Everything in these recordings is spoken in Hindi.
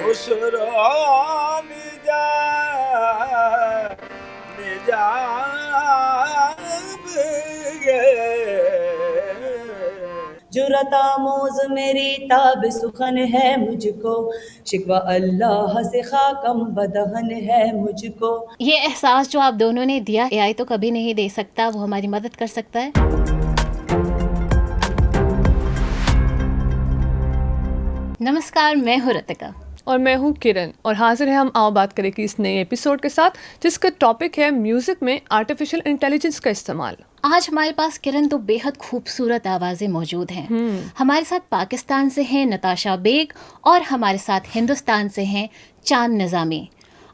खुश रहो जुरत आमोज मेरी ताब सुखन है मुझको, शिकवा अल्लाह से खाकम बदहन है मुझको। ये एहसास जो आप दोनों ने दिया एआई तो कभी नहीं दे सकता, वो हमारी मदद कर सकता है। नमस्कार, मैं हूँ रतिका और मैं हूँ किरण और हाजिर है हम आओ बात करें कि इस नए एपिसोड के साथ जिसका टॉपिक है म्यूजिक में आर्टिफिशियल इंटेलिजेंस का इस्तेमाल। आज हमारे पास किरण तो बेहद खूबसूरत आवाज़ें मौजूद हैं। हमारे साथ पाकिस्तान से हैं नताशा बेग और हमारे साथ हिंदुस्तान से हैं चांद निज़ामी।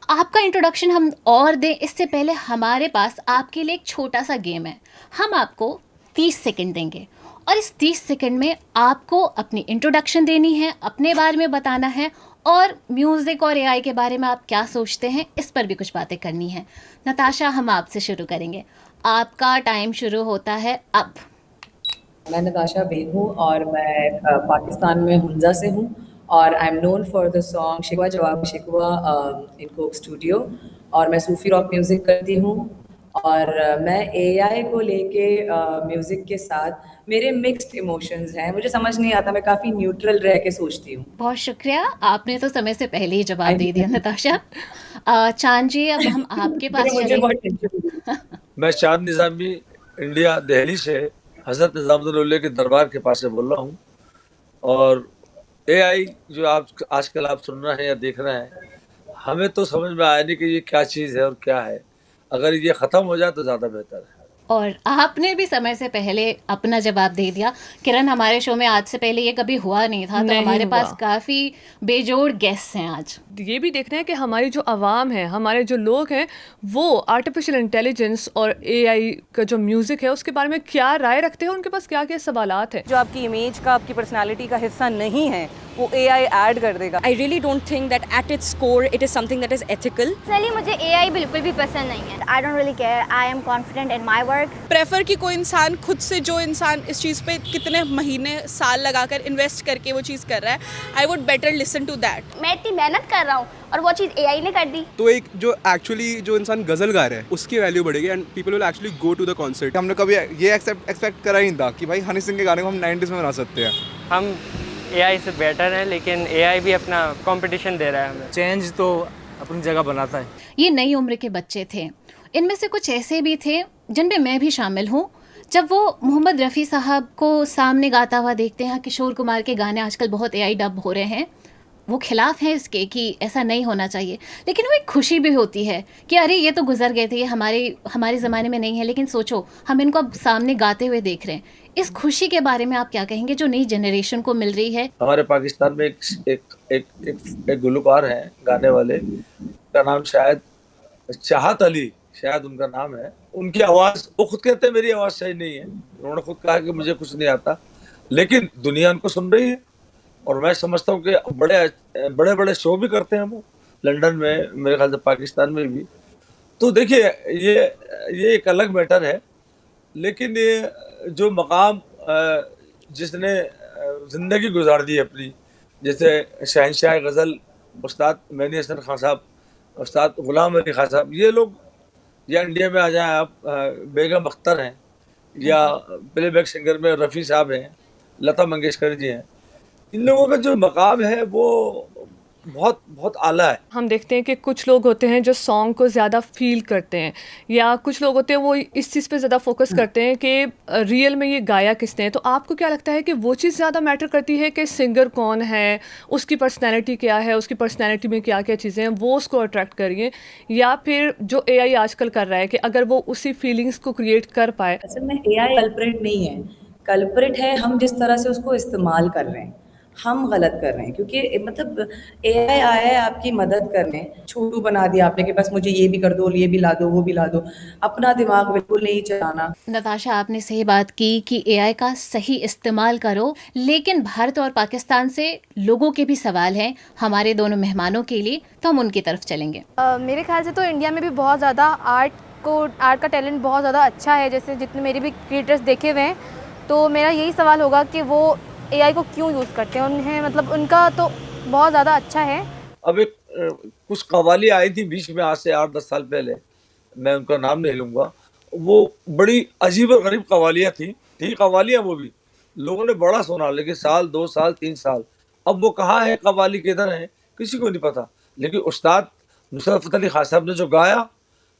आपका इंट्रोडक्शन हम और दें इससे पहले हमारे पास आपके लिए एक छोटा सा गेम है। हम आपको 30 सेकंड देंगे और इस 30 सेकंड में आपको अपनी इंट्रोडक्शन देनी है, अपने बारे में बताना है और म्यूज़िक और एआई के बारे में आप क्या सोचते हैं इस पर भी कुछ बातें करनी है। नताशा, हम आपसे शुरू करेंगे। आपका टाइम शुरू होता है अब। मैं नताशा बेग हूँ और मैं पाकिस्तान में हुंजा से हूँ और I am known for the song शिकवा जवाब शिकवा इन कोक स्टूडियो, और मैं सूफी रॉक म्यूज़िक करती हूँ। और मैं एआई को लेके म्यूज़िक के साथ मेरे मिक्स्ड इमोशंस हैं। मुझे समझ नहीं आता, मैं काफ़ी न्यूट्रल रह के सोचती हूँ। बहुत शुक्रिया, आपने तो समय से पहले ही जवाब दे दिया नताशा। चांद जी, अब हम आपके पास चलेंगे। मैं चांद निज़ामी, इंडिया, दिल्ली से हज़रत निज़ामुद्दौला के दरबार के पास से बोल रहा हूँ। और एआई जो आप आजकल आप सुन रहे हैं या देख रहे हैं, हमें तो समझ में आया नहीं कि ये क्या चीज़ है और क्या है। अगर ये ख़त्म हो जाए तो ज़्यादा बेहतर है। और आपने भी समय से पहले अपना जवाब दे दिया। किरण, हमारे शो में आज से पहले ये कभी हुआ नहीं था, तो हमारे पास काफ़ी बेजोड़ गेस्ट्स हैं आज। ये भी देखना है कि हमारी जो आवाम है, हमारे जो लोग हैं, वो आर्टिफिशियल इंटेलिजेंस और एआई का जो म्यूज़िक है उसके बारे में क्या राय रखते हैं, उनके पास क्या क्या सवालात हैं। जो आपकी इमेज का, आपकी पर्सनालिटी का हिस्सा नहीं है वो एआई ऐड कर देगा। I really don't think that at its core it is something that is ethical. चलिए, मुझे AI बिल्कुल भी पसंद नहीं है। I don't really care. I am confident in my work. Prefer कि कोई इंसान खुद से, जो इंसान इस चीज़ पे कितने महीने साल लगाकर इन्वेस्ट करके वो चीज़ कर रहा है, I would better listen to that. मैं इतनी मेहनत कर रहा हूँ और वो चीज़ AI ने कर दी। तो एक जो एक्चुअली जो इंसान गज़ल गा रहा है उसकी वैल्यू बढ़ेगी and people will actually go to the concert. हमने कभी ये एक्सपेक्ट करा ही नहीं था कि भाई हनी सिंह के गाने को हम 90s में बना सकते हैं। हम एआई से बेटर है, लेकिन एआई भी अपना कंपटीशन दे रहा है हमें। चेंज तो अपनी जगह बनाता है। ये नई उम्र के बच्चे थे, इनमें से कुछ ऐसे भी थे जिनमें मैं भी शामिल हूँ। जब वो मोहम्मद रफ़ी साहब को सामने गाता हुआ देखते हैं, किशोर कुमार के गाने आजकल बहुत एआई डब हो रहे हैं, वो खिलाफ हैं इसके कि ऐसा नहीं होना चाहिए, लेकिन वो एक खुशी भी होती है कि अरे ये तो गुजर गए थे, ये हमारे ज़माने में नहीं है, लेकिन सोचो हम इनको अब सामने गाते हुए देख रहे हैं। इस खुशी के बारे में आप क्या कहेंगे जो नई जनरेशन को मिल रही है? हमारे पाकिस्तान में एक गुलकार हैं गाने वाले, उनका नाम शायद चाहत अली, शायद उनका नाम है। उनकी आवाज़, वो खुद कहते हैं मेरी आवाज़ सही नहीं है, उन्होंने खुद कहा कि मुझे कुछ नहीं आता, लेकिन दुनिया उनको सुन रही है। और मैं समझता हूँ कि बड़े बड़े शो भी करते हैं वो, लंदन में, मेरे ख्याल से पाकिस्तान में भी। तो देखिए, ये एक अलग मैटर है, लेकिन ये जो मकाम जिसने ज़िंदगी गुजार दी अपनी, जैसे शहंशाह गज़ल उस्ताद मैनी हसन खान साहब, उस्ताद ग़ुलाम अली खान साहब, ये लोग, या इंडिया में आ जाएं आप, बेगम अख्तर हैं, या प्लेबैक सिंगर में रफ़ी साहब हैं, लता मंगेशकर जी हैं, इन लोगों का जो मकाम है वो बहुत बहुत आला है। हम देखते हैं कि कुछ लोग होते हैं जो सॉन्ग को ज़्यादा फील करते हैं, या कुछ लोग होते हैं वो इस चीज़ पे ज़्यादा फोकस करते हैं कि रियल में ये गाया किसने है। तो आपको क्या लगता है कि वो चीज़ ज़्यादा मैटर करती है कि सिंगर कौन है, उसकी पर्सनैलिटी क्या है, उसकी पर्सनैलिटी में क्या क्या चीज़ें हैं वो उसको अट्रैक्ट करिए, या फिर जो एआई आजकल कर रहा है कि अगर वो उसी फीलिंग्स को क्रिएट कर पाए? असल में एआई कल्प्रिट नहीं है, कल्प्रिट है हम जिस तरह से उसको इस्तेमाल कर रहे हैं, हम गलत कर रहे हैं। क्योंकि मतलब एआई आया है आपकी मदद करने, छोटू बना दिया आपने कि बस मुझे ये भी कर दो, ये भी ला दो, वो भी ला दो, अपना दिमाग बिल्कुल नहीं चलाना। नताशा, आपने सही बात की कि एआई का सही इस्तेमाल करो, लेकिन भारत और पाकिस्तान से लोगों के भी सवाल हैं हमारे दोनों मेहमानों के लिए, तो हम उनकी तरफ चलेंगे। मेरे ख्याल से तो इंडिया में भी बहुत ज़्यादा आर्ट का टैलेंट बहुत ज़्यादा अच्छा है। जैसे जितने मेरे भी क्रिएटर्स देखे हुए हैं, तो मेरा यही सवाल होगा कि वो एआई को क्यों यूज़ करते हैं। उन्हें मतलब उनका तो बहुत ज़्यादा अच्छा है, अब एक कुछ कव्वाली आई थी बीच में, आज से 8-10 साल पहले, मैं उनका नाम नहीं लूँगा। वो बड़ी अजीब और गरीब कव्वालियाँ थी कव्वालियाँ वो भी। लोगों ने बड़ा सुना, लेकिन साल, 2 साल, 3 साल, अब वो कहाँ है, कव्वाली किधर है, किसी को नहीं पता। लेकिन उस्ताद नुसरत फ़तेह अली खान साहब ने जो गाया,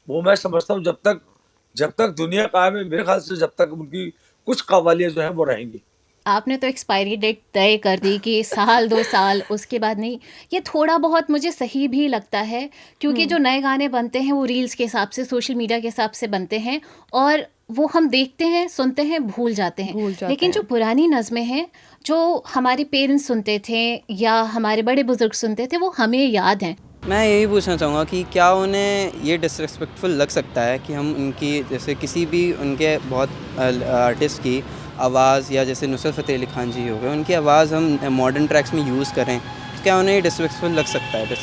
वो मैं समझता हूँ जब तक दुनिया कायम है, मेरे ख्याल से जब तक उनकी कुछ कव्वालियाँ जो हैं वो रहेंगी। आपने तो एक्सपायरी डेट तय कर दी कि साल 2 साल, उसके बाद नहीं। ये थोड़ा बहुत मुझे सही भी लगता है, क्योंकि जो नए गाने बनते हैं वो रील्स के हिसाब से, सोशल मीडिया के हिसाब से बनते हैं, और वो हम देखते हैं, सुनते हैं, भूल जाते हैं। लेकिन जो पुरानी नज़में हैं, जो हमारे पेरेंट्स सुनते थे या हमारे बड़े बुजुर्ग सुनते थे, वो हमें याद हैं। मैं यही पूछना चाहूँगा कि क्या उन्हें ये डिसरिस्पेक्टफुल लग सकता है कि हम उनकी, जैसे किसी भी उनके बहुत आर्टिस्ट की आवाज़, या जैसे नुसरत फ़तेह अली खान जी हो गए, उनकी आवाज़ हम मॉडर्न ट्रैक्स में यूज़ करें, तो क्या उन्हें डिसरिस्पेक्टफुल लग सकता है?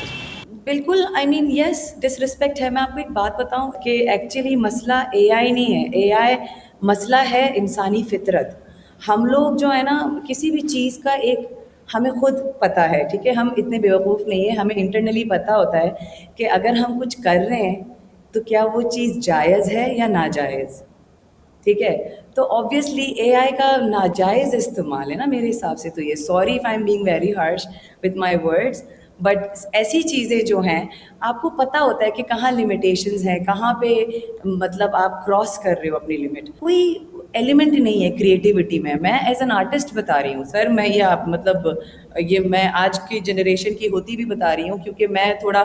बिल्कुल, आई मीन यस, डिसरिस्पेक्ट है। मैं आपको एक बात बताऊं कि एक्चुअली मसला एआई नहीं है, एआई मसला है इंसानी फितरत। हम लोग जो है ना, किसी भी चीज़ का एक हमें खुद पता है, ठीक है, हम इतने बेवकूफ़ नहीं है, हमें इंटरनली पता होता है कि अगर हम कुछ कर रहे हैं तो क्या वो चीज़ जायज़ है या नाजायज़, ठीक है। तो ऑब्वियसली एआई का नाजायज़ इस्तेमाल है ना मेरे हिसाब से। तो ये, sorry if I am being very harsh with my words, but ऐसी चीज़ें जो हैं आपको पता होता है कि कहाँ लिमिटेशंस हैं, कहाँ पे मतलब आप क्रॉस कर रहे हो अपनी लिमिट। कोई एलिमेंट नहीं है क्रिएटिविटी में। मैं एज एन आर्टिस्ट बता रही हूँ सर, मैं ये आप मतलब ये मैं आज की जनरेशन की होती भी बता रही हूँ, क्योंकि मैं थोड़ा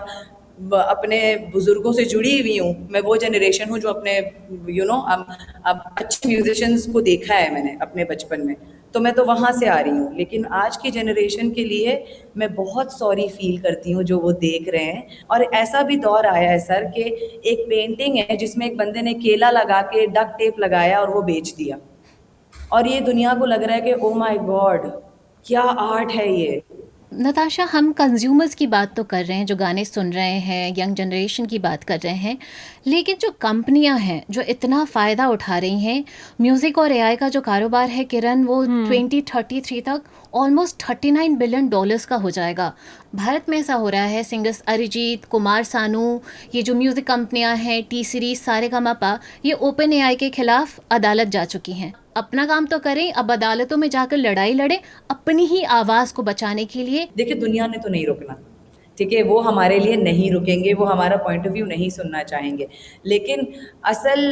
अपने बुज़ुर्गों से जुड़ी हुई हूँ। मैं वो जनरेशन हूँ जो अपने अब अच्छे म्यूजिशियंस को देखा है मैंने अपने बचपन में, तो मैं तो वहाँ से आ रही हूँ। लेकिन आज की जनरेशन के लिए मैं बहुत सॉरी फील करती हूँ जो वो देख रहे हैं। और ऐसा भी दौर आया है सर कि एक पेंटिंग है जिसमें एक बंदे ने केला लगा के डक टेप लगाया और वो बेच दिया, और ये दुनिया को लग रहा है कि ओ माय गॉड, क्या आर्ट है ये। नताशा, हम कंज्यूमर्स की बात तो कर रहे हैं, जो गाने सुन रहे हैं, यंग जनरेशन की बात कर रहे हैं, लेकिन जो कंपनियां हैं जो इतना फ़ायदा उठा रही हैं, म्यूज़िक और एआई का जो कारोबार है किरण, वो 2033 तक ऑलमोस्ट $39 बिलियन का हो जाएगा। भारत में ऐसा हो रहा है, सिंगर्स अरिजीत, कुमार सानू, ये जो म्यूज़िक कंपनियां हैं, टी सीरीज, सारेगामापा, ये ओपन एआई के खिलाफ अदालत जा चुकी हैं। अपना काम तो करें, अब अदालतों में जाकर लड़ाई लड़े अपनी ही आवाज़ को बचाने के लिए। देखिए, दुनिया ने तो नहीं रुकना, ठीक है, वो हमारे लिए नहीं रुकेंगे, वो हमारा पॉइंट ऑफ व्यू नहीं सुनना चाहेंगे। लेकिन असल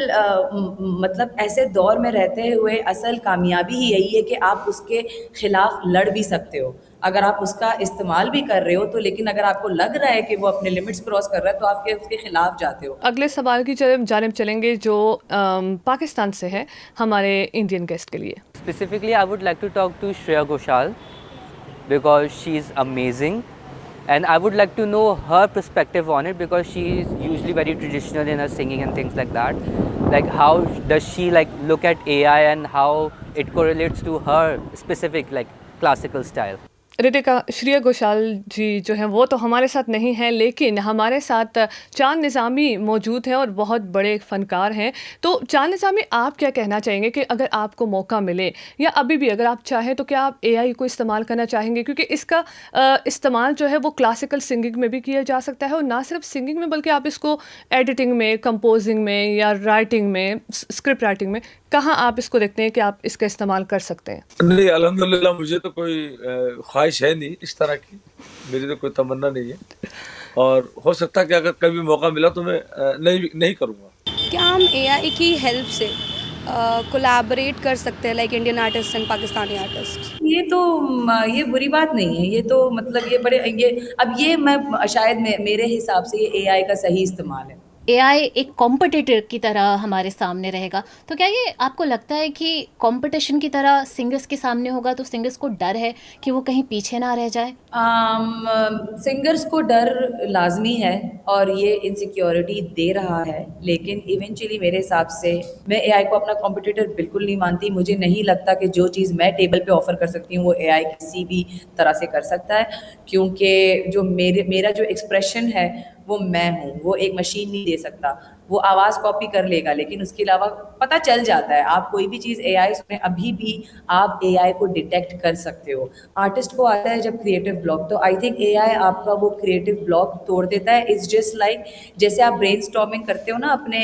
मतलब ऐसे दौर में रहते हुए असल कामयाबी ही यही है कि आप उसके खिलाफ लड़ भी सकते हो, अगर आप उसका इस्तेमाल भी कर रहे हो तो। लेकिन अगर आपको लग रहा है कि वो अपने लिमिट्स क्रॉस कर रहा है तो आप उसके खिलाफ जाते हो। अगले सवाल की जानिब चलेंगे जो पाकिस्तान से है, हमारे इंडियन गेस्ट के लिए। Specifically I would like to talk to Shreya Ghoshal because she is amazing and I would like to know her perspective on it because she is usually very traditional in her singing and things like that. Like how does she like look at AI and how it correlates to her specific like classical style? Ritika, Shreya Ghoshal ji जो हैं वो तो हमारे साथ नहीं हैं, लेकिन हमारे साथ चांद निज़ामी मौजूद हैं और बहुत बड़े फ़नकार हैं। तो चांद निज़ामी, आप क्या कहना चाहेंगे कि अगर आपको मौका मिले या अभी भी अगर आप चाहें तो क्या आप एआई को इस्तेमाल करना चाहेंगे? क्योंकि इसका इस्तेमाल जो है वो क्लासिकल सिंगिंग में भी किया जा सकता है, और ना सिर्फ सिंगिंग में बल्कि आप इसको एडिटिंग में, कंपोजिंग में या राइटिंग में, स्क्रिप्ट राइटिंग में, कहाँ आप इसको देखते हैं कि आप इसका इस्तेमाल कर सकते हैं? नहीं, अल्हम्दुलिल्लाह मुझे तो कोई ख्वाहिश है नहीं इस तरह की, मेरी तो कोई तमन्ना नहीं है, और हो सकता है कि अगर कभी मौका मिला तो मैं नहीं करूँगा। क्या हम एआई की हेल्प से कोलैबोरेट कर सकते हैं, like Indian artist and Pakistani artist? ये बुरी बात नहीं है, ये तो मतलब ये मैं शायद मेरे हिसाब से ये एआई का सही इस्तेमाल है। एआई एक कॉम्पिटिटर की तरह हमारे सामने रहेगा, तो क्या ये आपको लगता है कि कंपटीशन की तरह सिंगर्स के सामने होगा, तो सिंगर्स को डर है कि वो कहीं पीछे ना रह जाए? सिंगर्स को डर लाजमी है और ये इनसिक्योरिटी दे रहा है, लेकिन इवेंचुअली मेरे हिसाब से मैं एआई को अपना कॉम्पिटिटर बिल्कुल नहीं मानती। मुझे नहीं लगता कि जो चीज़ मैं टेबल पे ऑफर कर सकती हूँ वो एआई किसी भी तरह से कर सकता है, क्योंकि जो मेरा जो एक्सप्रेशन है वो मैं हूँ, वो एक मशीन नहीं दे सकता। वो आवाज़ कॉपी कर लेगा लेकिन उसके अलावा पता चल जाता है। आप कोई भी चीज़ एआई उसमें अभी भी आप एआई को डिटेक्ट कर सकते हो। आर्टिस्ट को आता है जब क्रिएटिव ब्लॉक, तो आई थिंक एआई आपका वो क्रिएटिव ब्लॉक तोड़ देता है। इट्स जस्ट लाइक जैसे आप ब्रेनस्टॉर्मिंग करते हो ना, अपने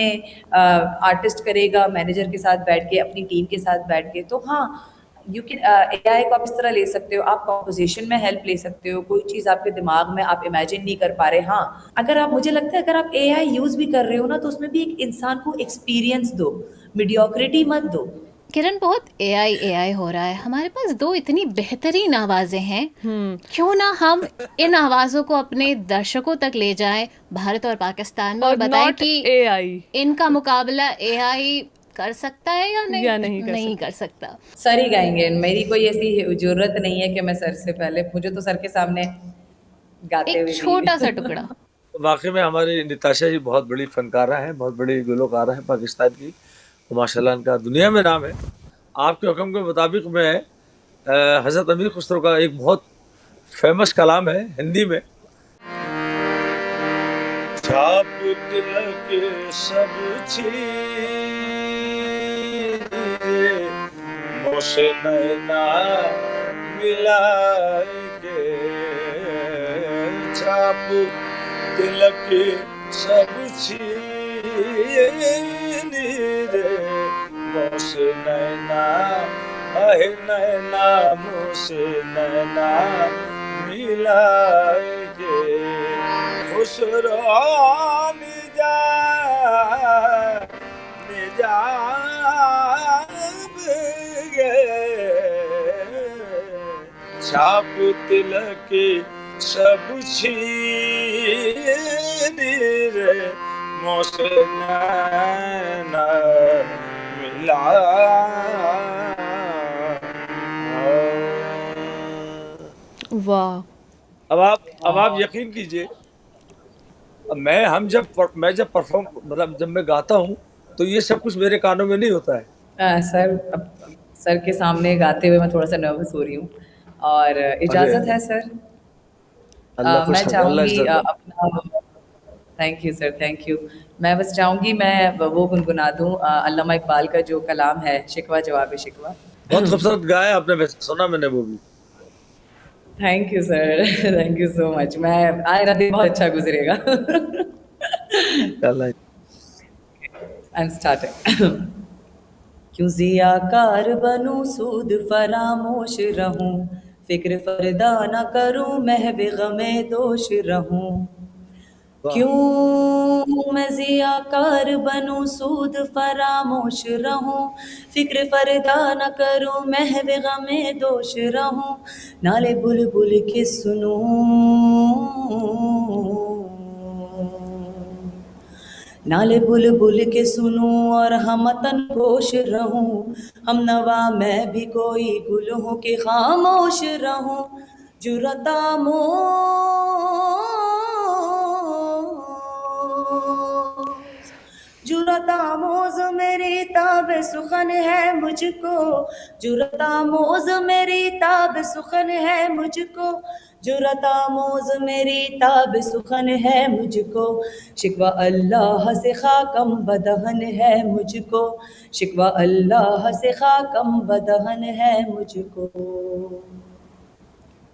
आर्टिस्ट करेगा मैनेजर के साथ बैठ के, अपनी टीम के साथ बैठ के, तो हाँ यू कैन एआई को आप इस तरह ले सकते हो। आप कॉम्पोजिशन में हेल्प ले सकते हो, कोई चीज़ आपके दिमाग में आप इमेजिन नहीं कर पा रहे। हाँ, अगर आप, मुझे लगता है अगर आप एआई यूज़ भी कर रहे हो ना, तो उसमें भी एक इंसान को एक्सपीरियंस दो, मीडियोक्रिटी मत दो। किरण, बहुत एआई हो रहा है, हमारे पास 2 इतनी बेहतरीन आवाज़ें हैं, क्यों ना हम इन आवाज़ों को अपने दर्शकों तक ले जाएं भारत और पाकिस्तान में, और बताएं कि एआई इनका मुकाबला एआई कर सकता है या नहीं कर सकता। सर ही गाएंगे, मेरी कोई ऐसी जरूरत नहीं है कि मैं सर से पहले, मुझे तो सर के सामने गाते हुए एक छोटा सा टुकड़ा। वाकई में हमारी नताशा जी बहुत बड़ी फनकारा हैं, बहुत बड़ी गुलकारा हैं पाकिस्तान की, माशाल्लाह इनका दुनिया में नाम है। आपके हुक्म के मुताबिक मैं हज़रत अमीर खुसरो का एक बहुत फेमस कलाम है हिंदी में, छाप तिलक सब छीन मुझसे नैना मिलाए के, छाप तिलक सब छीन रे मुझसे नैना, आहे नैना मुझसे नैना मिलाए के, खुसरो छाप तिलक सब छीन रे मुझसे नैना मिला। वाह। अब आप यकीन कीजिए, मैं जब परफॉर्म, मतलब जब मैं गाता हूँ तो ये सब कुछ मेरे कानों में नहीं होता है। सर के सामने गाते हुए मैं थोड़ा सा नर्वस हो रही हूँ, और इजाज़त है सर। मैं चाहूँगी अपना, thank you sir, thank you. मैं बस चाहूँगी मैं वो गुनगुना दूँ अल्लामा इकबाल का जो कलाम है, शिकवा जवाब शिकवा। बहुत खूबसूरत गाया आपने, सुना मैंने वो भी। Thank you sir, thank you so much. मैं मेरा दिन बहुत अच्छा गुजरेगा। I'm starting. क्यों ज़ियाकार बनूं, सूद फरामोश रहूं, फिक्र फरदा न करूं, महवे गमे दोष रहूं। क्यों मैं ज़ियाकार बनूं, सूद फरामोश रहूं, फिक्र फरदा न करूं, महवे गमे दोष रहूं। नाले बुलबुल के सुनूं, नाले बुलबुल के सुनूं, और हम तन गोश रहूं। हम नवा मैं भी कोई गुल हूँ कि खामोश रहूं। जुरतामोज मेरी ताब सुखन है मुझको, जुरतामोज मेरी ताब सुखन है मुझको, जुरतामोज मेरी ताब सुखन है मुझको। शिकवा अल्लाह से खाकम बदहन है मुझको, शिकवा अल्लाह से खाकम बदहन है मुझको।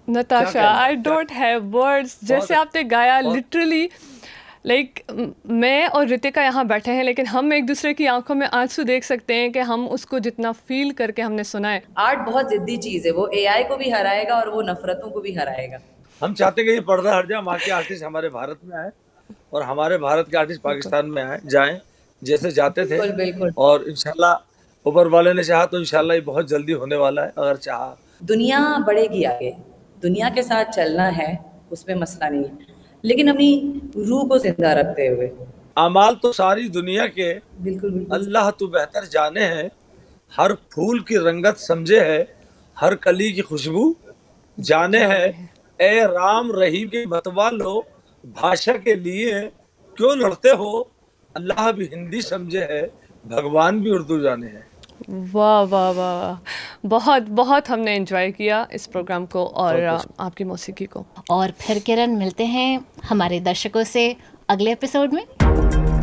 Natasha, I don't have words. जैसे आपने गाया, लिटरली लाइक मैं और रितिका यहाँ बैठे हैं, लेकिन हम एक दूसरे की आंखों में आंसू देख सकते हैं कि हम उसको जितना फील करके हमने सुना है। आर्ट बहुत जिद्दी चीज़ है, वो एआई को भी हराएगा और वो नफरतों को भी हराएगा। हम चाहते हैं कि ये पर्दा हट जाए, वहाँ के आर्टिस्ट हमारे भारत में आए और हमारे भारत के आर्टिस्ट पाकिस्तान में आए जाएं जैसे जाते थे। बिल्कुल बिल्कुल। और इंशाल्लाह ऊपर वाले ने चाहा तो इंशाल्लाह ये बहुत जल्दी होने वाला है, अगर चाहा। दुनिया बढ़ेगी आगे, दुनिया के साथ चलना है, उसमें मसला नहीं है, लेकिन अपनी रूह को जिंदा रखते हुए। अमाल तो सारी दुनिया के बिल्कुल बिल्कुल। अल्लाह तू बेहतर जाने है, हर फूल की रंगत समझे है, हर कली की खुशबू जाने है। ए राम रहीम के मतवालो, भाषा के लिए क्यों लड़ते हो, अल्लाह भी हिंदी समझे है, भगवान भी उर्दू जाने है। वाह वाह वाह, बहुत बहुत हमने एंजॉय किया इस प्रोग्राम को और आपकी मौसीकी को। और फिर किरण मिलते हैं हमारे दर्शकों से अगले एपिसोड में।